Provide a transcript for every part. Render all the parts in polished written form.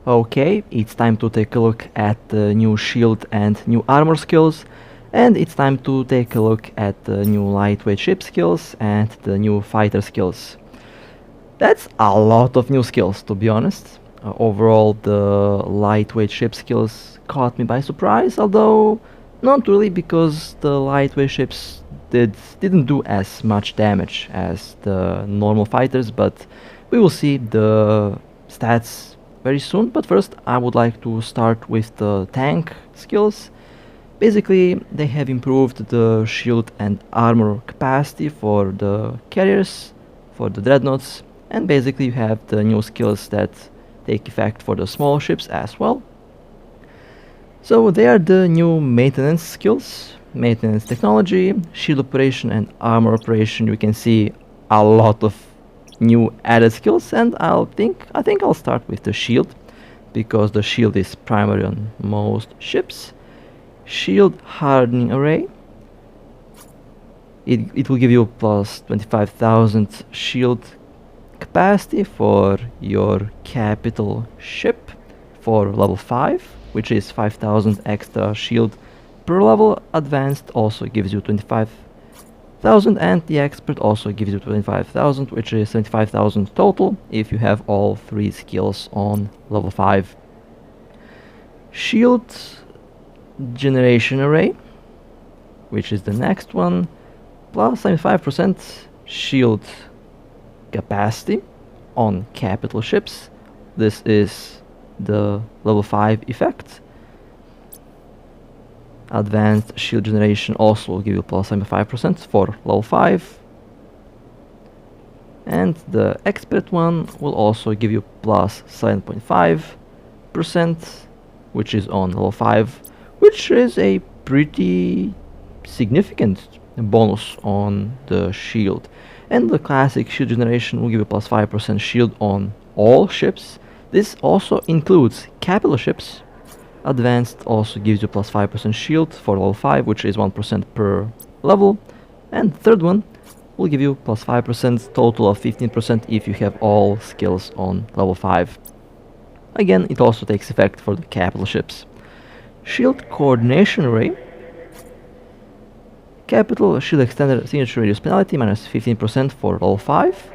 Okay, it's time to take a look at the new shield and new armor skills, and it's time to take a look at the new lightweight ship skills and the new fighter skills. That's a lot of new skills, to be honest. Overall, the lightweight ship skills caught me by surprise, although not really, because the lightweight ships didn't do as much damage as the normal fighters, but we will see the stats very soon. But first, I would like to start with the tank skills. Basically, they have improved the shield and armor capacity for the carriers, for the dreadnoughts, and basically you have the new skills that take effect for the small ships as well. So they are the new maintenance skills, maintenance technology, shield operation and armor operation. You can see a lot of new added skills, and I think I'll start with the shield, because the shield is primary on most ships. Shield hardening array. It will give you plus 25,000 shield capacity for your capital ship for level 5, which is 5,000 extra shield per level. Advanced also gives you 25,000, and the expert also gives you 25,000, which is 75,000 total if you have all 3 skills on level 5. Shield generation array, which is the next one, plus 75% shield capacity on capital ships. This is the level 5 effect. Advanced shield generation also will give you plus 75% for level 5. And the expert one will also give you plus 7.5%, which is on level 5, which is a pretty significant bonus on the shield. And the classic shield generation will give you plus 5% shield on all ships. This also includes capital ships. Advanced also gives you plus 5% shield for level 5, which is 1% per level. And the third one will give you plus 5%, total of 15% if you have all skills on level 5. Again, it also takes effect for the capital ships. Shield coordination array. Capital shield extender signature radius penalty minus 15% for level 5.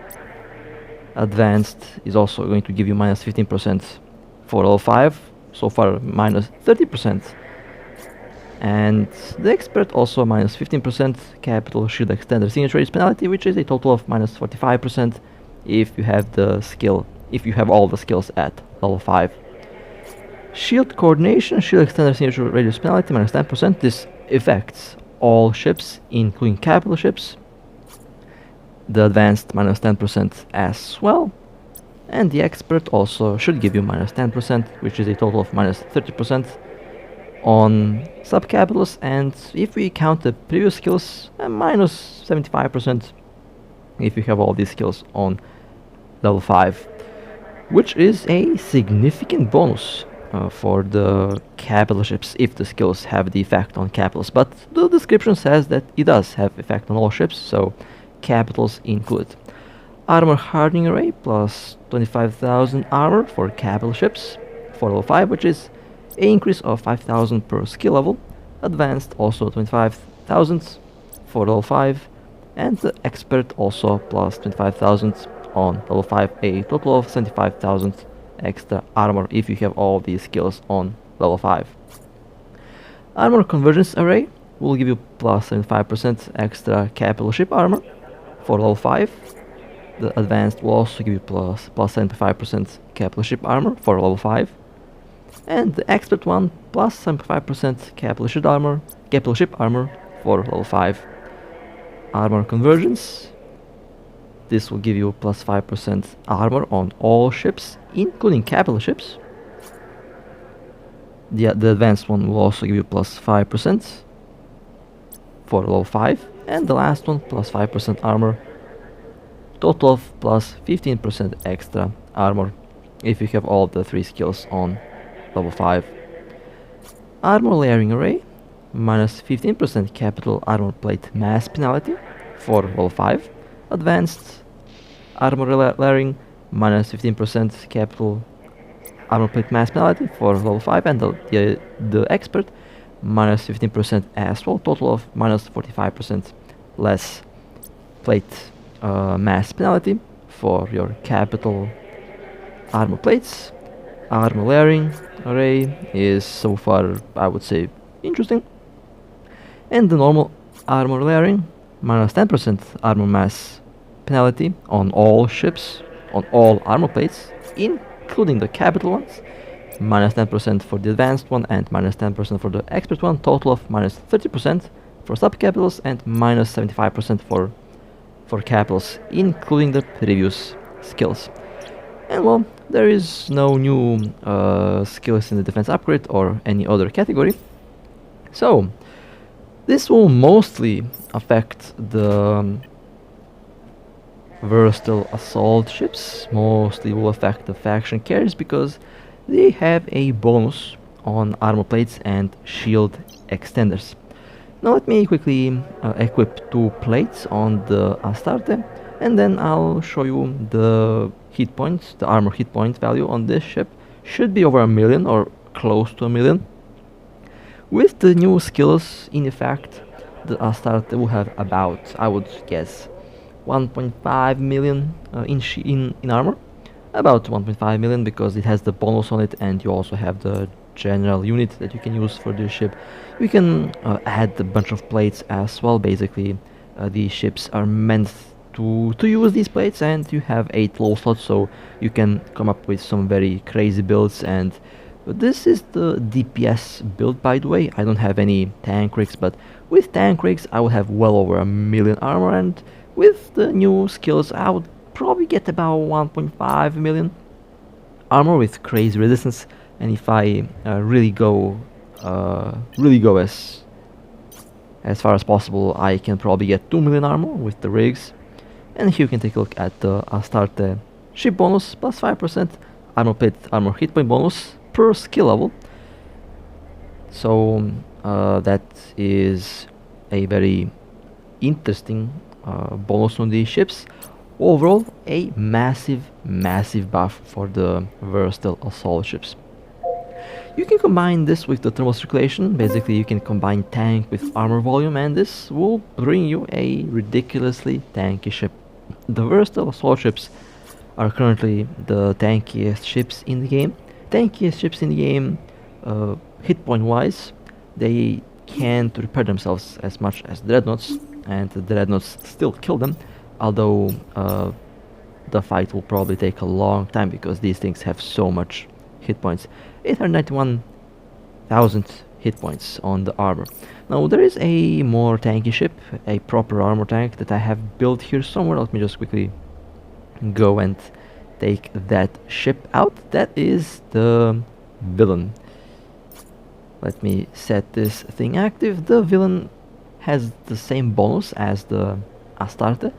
Advanced is also going to give you minus 15% for level 5. So far minus 30%. And the expert also minus 15% capital shield extender signature radius penalty, which is a total of minus 45% if you have the skill, if you have all the skills at level 5. Shield coordination, shield extender signature radius penalty minus 10%. This affects all ships, including capital ships. The advanced minus 10% as well. And the expert also should give you minus 10%, which is a total of minus 30% on subcapitals. And if we count the previous skills, minus 75% if you have all these skills on level 5, which is a significant bonus for the capital ships if the skills have the effect on capitals. But the description says that it does have effect on all ships, so capitals included. Armor hardening array plus 25,000 armor for capital ships for level 5, which is an increase of 5,000 per skill level. Advanced also 25,000 for level 5, and the expert also plus 25,000 on level 5, a total of 75,000 extra armor if you have all these skills on level 5. Armor convergence array will give you plus 75% extra capital ship armor for level 5. The advanced will also give you plus 75% capital ship armor for level 5. And the expert one plus 75% capital ship armor for level 5. Armor convergence. This will give you plus 5% armor on all ships, including capital ships. The advanced one will also give you plus 5% for level 5. And the last one plus 5% armor. Total of plus 15% extra armor if you have all the 3 skills on level 5. Armor layering array, minus 15% capital armor plate mass penalty for level 5. Advanced armor layering, minus 15% capital armor plate mass penalty for level 5, and the expert minus 15% as well, total of minus 45% less plate mass penalty for your capital armor plates. Armor layering array is so far, I would say, interesting. And the normal armor layering, minus 10% armor mass penalty on all ships, on all armor plates, including the capital ones, minus 10% for the advanced one, and minus 10% for the expert one, total of minus 30% for sub-capitals, and minus 75% for capitals, including the previous skills. And well, there is no new skills in the defense upgrade or any other category. So, this will mostly affect the versatile assault ships, mostly will affect the faction carriers because they have a bonus on armor plates and shield extenders. Now let me quickly equip 2 plates on the Astarte, and then I'll show you the hit points, the armor hit point value on this ship. Should be over 1,000,000 or close to 1,000,000. With the new skills in effect, the Astarte will have about, I would guess, 1.5 million in armor. About 1.5 million because it has the bonus on it, and you also have the general unit that you can use for this ship. You can add a bunch of plates as well. Basically, these ships are meant to use these plates, and you have 8 low slots, so you can come up with some very crazy builds. And this is the DPS build, by the way. I don't have any tank rigs, but with tank rigs I would have well over 1,000,000 armor, and with the new skills I would probably get about 1.5 million armor with crazy resistance. And if I really go as far as possible, I can probably get 2 million armor with the rigs. And here you can take a look at the Astarte ship bonus, plus 5% armor plate, armor hit point bonus per skill level. So that is a very interesting bonus on these ships. Overall, a massive buff for the versatile assault ships. You can combine this with the thermal circulation. Basically, you can combine tank with armor volume, and this will bring you a ridiculously tanky ship. The versatile assault ships are currently the tankiest ships in the game. Hit point wise, they can't repair themselves as much as dreadnoughts, and the dreadnoughts still kill them, although the fight will probably take a long time because these things have so much hit points. 891,000 hit points on the armor. Now there is a more tanky ship, a proper armor tank that I have built here somewhere. Let me just quickly go and take that ship out. That is the villain. Let me set this thing active. The villain has the same bonus as the Astarte.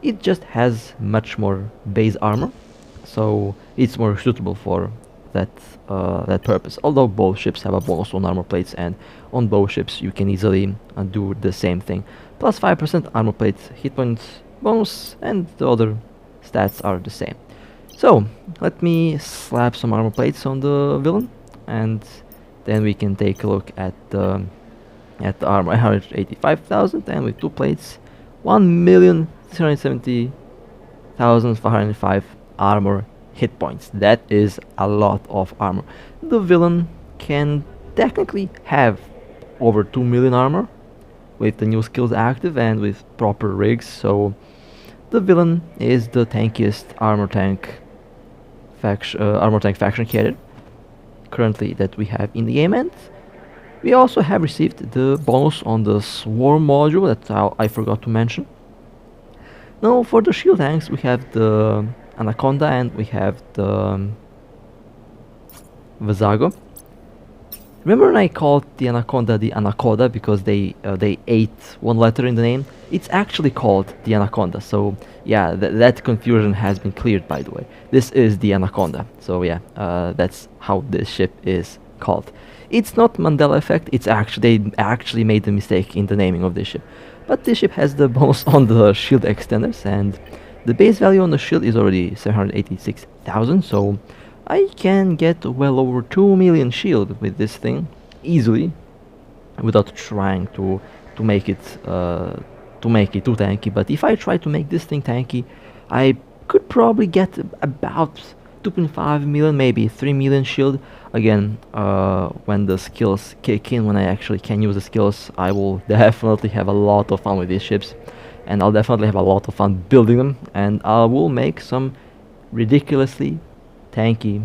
It just has much more base armor, so it's more suitable for that purpose. Although both ships have a bonus on armor plates, and on both ships you can easily do the same thing. Plus 5% armor plate hit point bonus, and the other stats are the same. So let me slap some armor plates on the villain, and then we can take a look at the armor. 185,000, and with 2 plates, 1,370,505 armor hit points. That is a lot of armor. The villain can technically have over 2 million armor with the new skills active and with proper rigs, so the villain is the tankiest armor tank faction carrier currently that we have in the game. And we also have received the bonus on the swarm module that I forgot to mention. Now for the shield tanks we have the Anaconda and we have the Visago. Remember when I called the Anaconda because they ate one letter in the name? It's actually called the Anaconda, so yeah, that confusion has been cleared, by the way. This is the Anaconda, so yeah, that's how this ship is called. It's not Mandela effect, they actually made the mistake in the naming of this ship. But this ship has the bonus on the shield extenders, and the base value on the shield is already 786,000, so I can get well over 2 million shield with this thing easily, without trying to make it too tanky. But if I try to make this thing tanky, I could probably get about 2.5 million, maybe 3 million shield. Again, when the skills kick in, when I actually can use the skills, I will definitely have a lot of fun with these ships, and I'll definitely have a lot of fun building them, and I will make some ridiculously tanky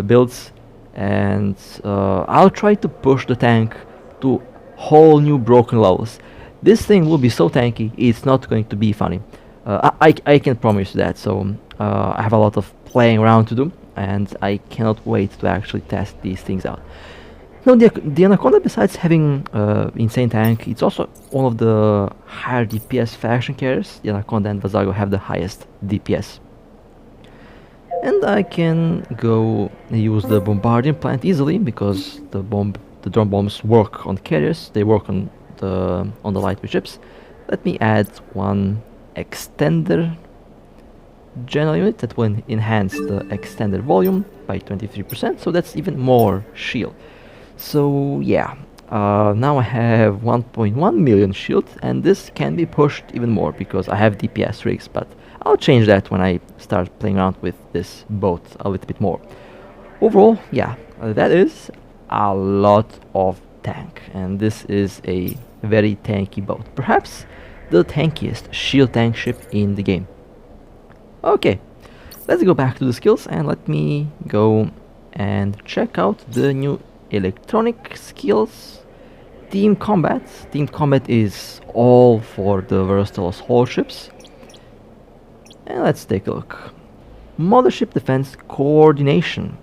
builds, and I'll try to push the tank to whole new broken levels. This thing will be so tanky, it's not going to be funny. I can promise that. So I have a lot of playing around to do, and I cannot wait to actually test these things out. Now, the Anaconda, besides having insane tank, it's also one of the higher DPS faction carriers. The Anaconda and Vazago have the highest DPS. And I can go use the bombarding plant easily, because the drone bombs work on carriers, they work on the lightweight ships. Let me add one extender general unit that will enhance the extended volume by 23%, so that's even more shield. So yeah, now I have 1.1 million shield, and this can be pushed even more because I have DPS rigs, but I'll change that when I start playing around with this boat a little bit more. Overall, yeah, that is a lot of tank, and this is a very tanky boat. Perhaps the tankiest shield tank ship in the game. Okay, let's go back to the skills, and let me go and check out the new electronic skills. Team Combat. Team Combat is all for the versatile hull ships. And let's take a look. Mothership Defense Coordination.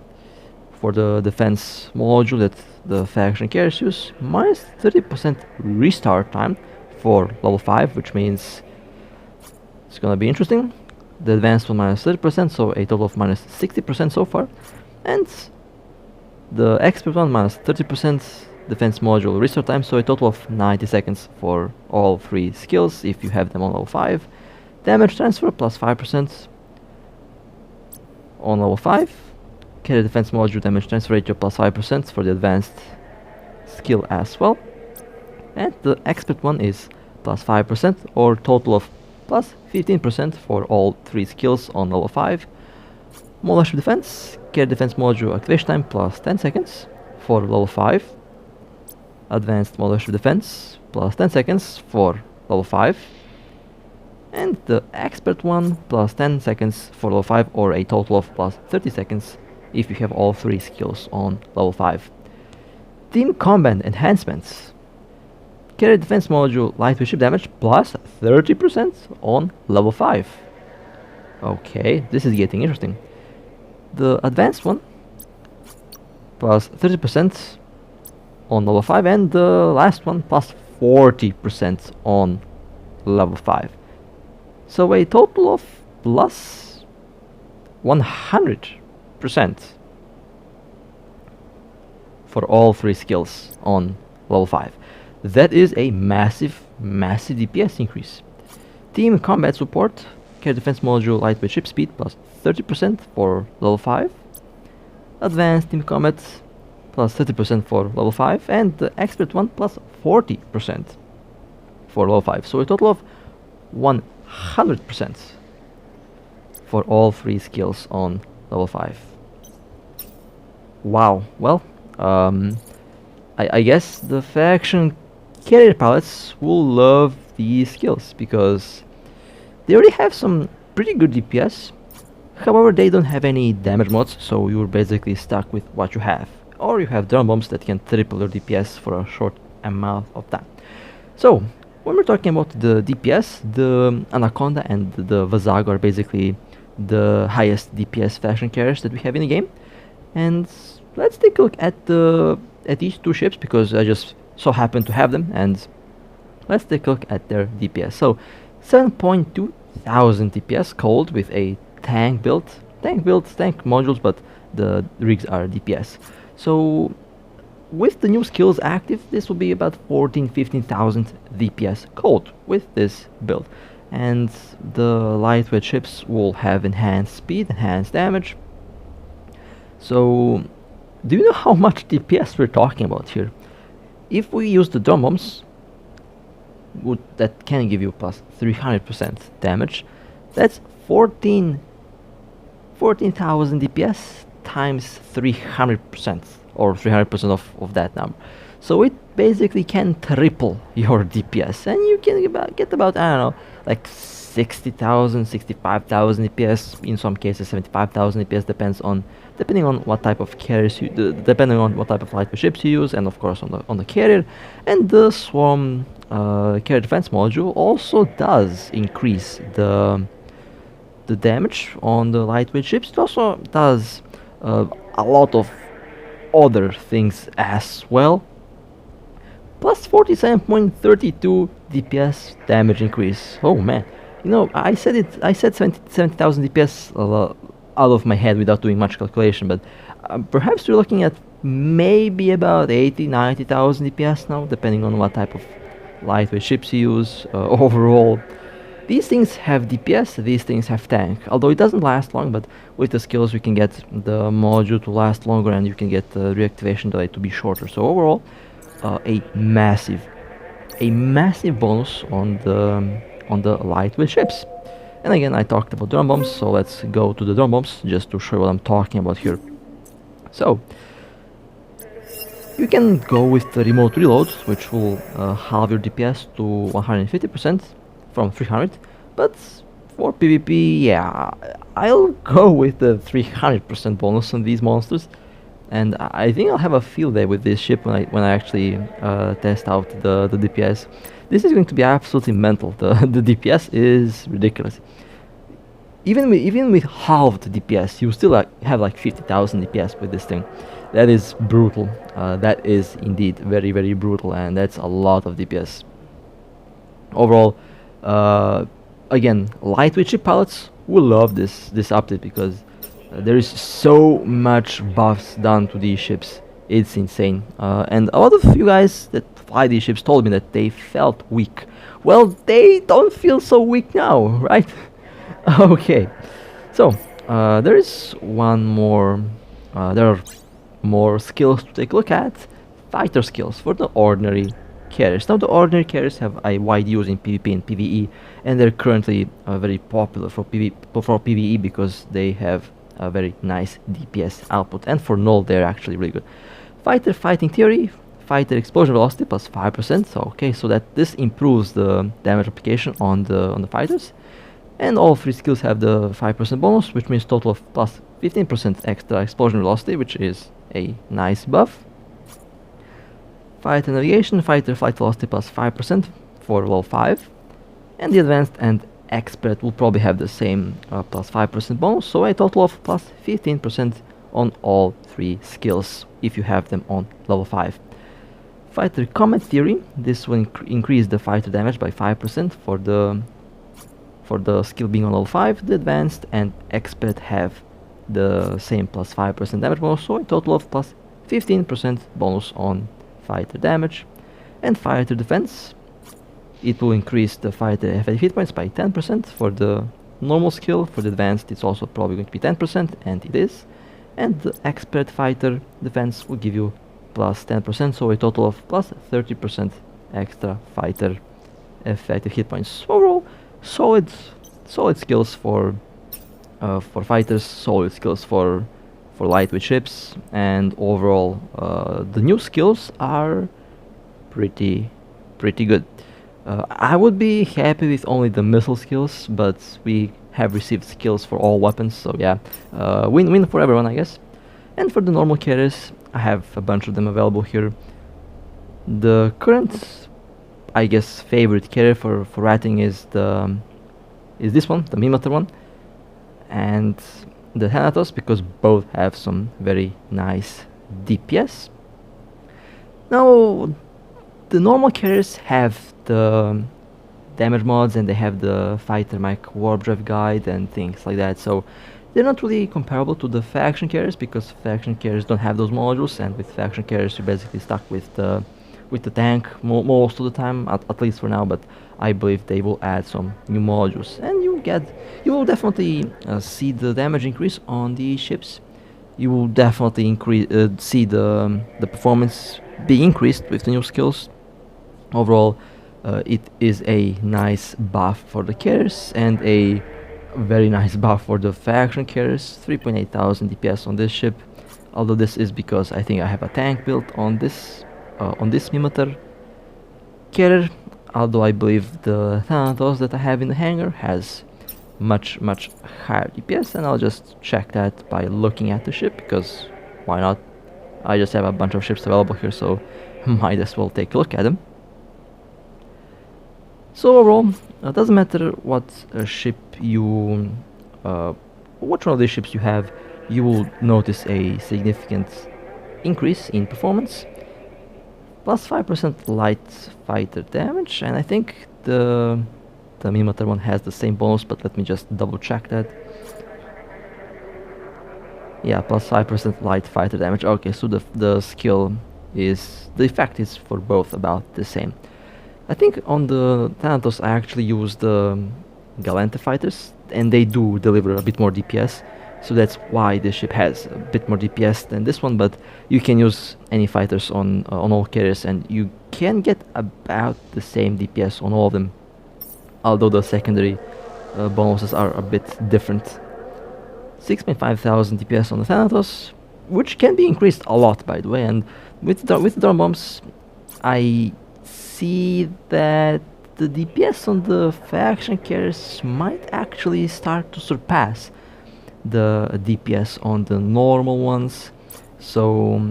For the defense module that the faction carriers use, minus 30% restart time for level 5, which means it's gonna be interesting. The advanced one minus 30%, so a total of minus 60% so far. And the expert one minus 30% defense module restart time, so a total of 90 seconds for all 3 skills if you have them on level 5. Damage transfer plus 5% on level 5. Carrier defense module damage transfer ratio plus 5% for the advanced skill as well. And the expert one is plus 5%, or total of plus 15% for all 3 skills on level 5. Mothership defense, carrier defense module activation time plus 10 seconds for level 5. Advanced mothership defense plus 10 seconds for level 5. And the expert one plus 10 seconds for level 5, or a total of plus 30 seconds if you have all 3 skills on level 5. Team Combat Enhancements. Carrier defense module lightweight ship damage plus 30% on level 5. Okay, this is getting interesting. The advanced one plus 30% on level 5, and the last one plus 40% on level 5. So a total of plus 100% for all 3 skills on level 5. That is a massive DPS increase. Team Combat Support, Carrier Defense Module lightweight ship speed plus 30% for level 5. Advanced Team Combat plus 30% for level 5, and the Expert one plus 40% for level 5. So a total of 100% for all 3 skills on level 5. Wow, well, I guess the faction carrier pilots will love these skills because they already have some pretty good DPS. However, they don't have any damage mods, so you're basically stuck with what you have. Or you have drone bombs that can triple your DPS for a short amount of time. So, when we're talking about the DPS, the Anaconda and the Vazago are basically the highest DPS faction carriers that we have in the game. And let's take a look at these 2 ships, because I just so happen to have them, and let's take a look at their DPS. So 7.2 thousand DPS cold with a tank modules, but the rigs are DPS. So with the new skills active, this will be about 15,000 DPS cold with this build. And the lightweight ships will have enhanced speed, enhanced damage, So, do you know how much DPS we're talking about here? If we use the drum bombs, that can give you plus 300% damage, that's 14,000 DPS times 300%, or 300% of that number. So it basically can triple your DPS, and you can get about, I don't know, like 60,000, 65,000 DPS, in some cases 75,000 DPS, depending on what type of carriers depending on what type of lightweight ships you use, and of course on the carrier. And the swarm carrier defense module also does increase the damage on the lightweight ships. It also does a lot of other things as well. Plus 47.32 DPS damage increase. Oh man, you know, I said 70,000 DPS out of my head without doing much calculation, but perhaps we're looking at maybe about 90,000 DPS now, depending on what type of lightweight ships you use. Overall, these things have DPS, these things have tank, although it doesn't last long, but with the skills we can get the module to last longer, and you can get the reactivation delay to be shorter. So overall, a massive bonus on the lightweight ships. And again, I talked about drum bombs, so let's go to the drum bombs just to show what I'm talking about here. So you can go with the remote reload, which will halve your DPS to 150% from 300, but for PvP, yeah, I'll go with the 300% bonus on these monsters. And I think I'll have a field day with this ship when I actually test out the DPS. This is going to be absolutely mental. The DPS is ridiculous. Even with halved DPS, you still have like 50,000 DPS with this thing. That is brutal. That is indeed very, very brutal, and that's a lot of DPS. Overall, again, lightweight ship pilots will love this update, because there is so much buffs done to these ships. It's insane. And a lot of you guys that fly these ships told me that they felt weak. Well, they don't feel so weak now, right? Okay. So, there is one more. There are more skills to take a look at. Fighter skills for the ordinary carriers. Now, the ordinary carriers have a wide use in PvP and PvE, and they're currently very popular for PvE because they have a very nice DPS output, and for null they're actually really good. Fighter fighting theory, fighter explosion velocity plus 5%. So okay, so that this improves the damage application on the fighters, and all three skills have the 5% bonus, which means total of plus 15% extra explosion velocity, which is a nice buff. Fighter navigation, fighter flight velocity plus 5% for level 5, and the advanced and expert will probably have the same plus 5% bonus, so a total of plus 15% on all three skills if you have them on level 5. Fighter combat theory, this will increase the fighter damage by 5% for the skill being on level 5. The advanced and expert have the same plus 5% damage bonus, so a total of plus 15% bonus on fighter damage. And fighter defense, it will increase the fighter effective hit points by 10% for the normal skill. For the advanced, it's also probably going to be 10%, and it is. And the expert fighter defense will give you plus 10%, so a total of plus 30% extra fighter effective hit points. Overall, solid skills for fighters, solid skills for lightweight ships, and overall the new skills are pretty good. I would be happy with only the missile skills, but we have received skills for all weapons, so yeah, win for everyone, I guess. And for the normal carriers, I have a bunch of them available here. The current, I guess, favorite carrier for ratting is this one, the Mimitar one, and the Thanatos, because both have some very nice DPS. Now, the normal carriers have the damage mods, and they have the fighter mech warp drive guide and things like that, so they're not really comparable to the faction carriers, because faction carriers don't have those modules, and with faction carriers you're basically stuck with the tank most of the time, at least for now. But I believe they will add some new modules, and you will definitely see the damage increase on the ships. you will definitely see the performance be increased with the new skills. Overall, it is a nice buff for the carriers and a very nice buff for the faction carriers. 3.8 thousand DPS on this ship. Although this is because I think I have a tank built on this Mimitar carrier. Although I believe the Thanatos that I have in the hangar has much higher DPS, and I'll just check that by looking at the ship, because why not? I just have a bunch of ships available here, so might as well take a look at them. So overall, it doesn't matter what ship you, which one of these ships you have, you will notice a significant increase in performance. Plus 5% light fighter damage, and I think the Mimitar one has the same bonus, but let me just double check that. Yeah, plus 5% light fighter damage. Okay, so the skill is, the effect is for both about the same. I think on the Thanatos I actually use the Galante fighters, and they do deliver a bit more DPS, so that's why this ship has a bit more DPS than this one. But you can use any fighters on all carriers, and you can get about the same DPS on all of them, although the secondary bonuses are a bit different. 6.5 thousand DPS on the Thanatos, which can be increased a lot, by the way, and with the drone bombs, I see that the DPS on the faction carriers might actually start to surpass the DPS on the normal ones. So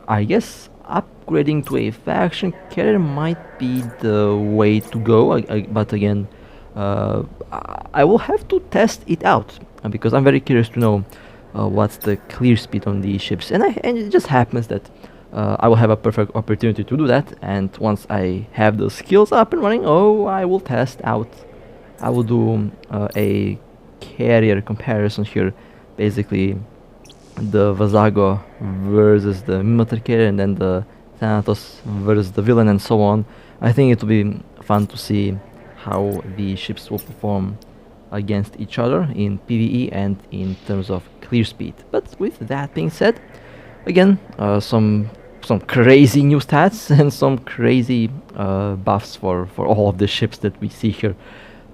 I guess upgrading to a faction carrier might be the way to go. But again, I will have to test it out, because I'm very curious to know what's the clear speed on these ships, and it just happens that I will have a perfect opportunity to do that, and once I have the skills up and running, I will test out. I will do a carrier comparison here, basically the Vazago versus the Mimitar carrier, and then the Thanatos versus the villain, and so on. I think it will be fun to see how the ships will perform against each other in PvE and in terms of clear speed. But with that being said, again, some crazy new stats and some crazy buffs for all of the ships that we see here.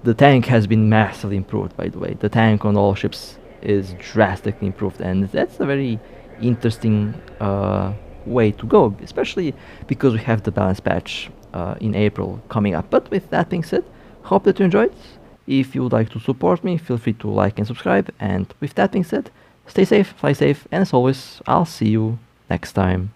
The tank has been massively improved, by the way. The tank on all ships is drastically improved, and that's a very interesting way to go, especially because we have the balance patch in April coming up. But with that being said, hope that you enjoyed. If you would like to support me, feel free to like and subscribe. And with that being said, stay safe, fly safe, and as always, I'll see you next time.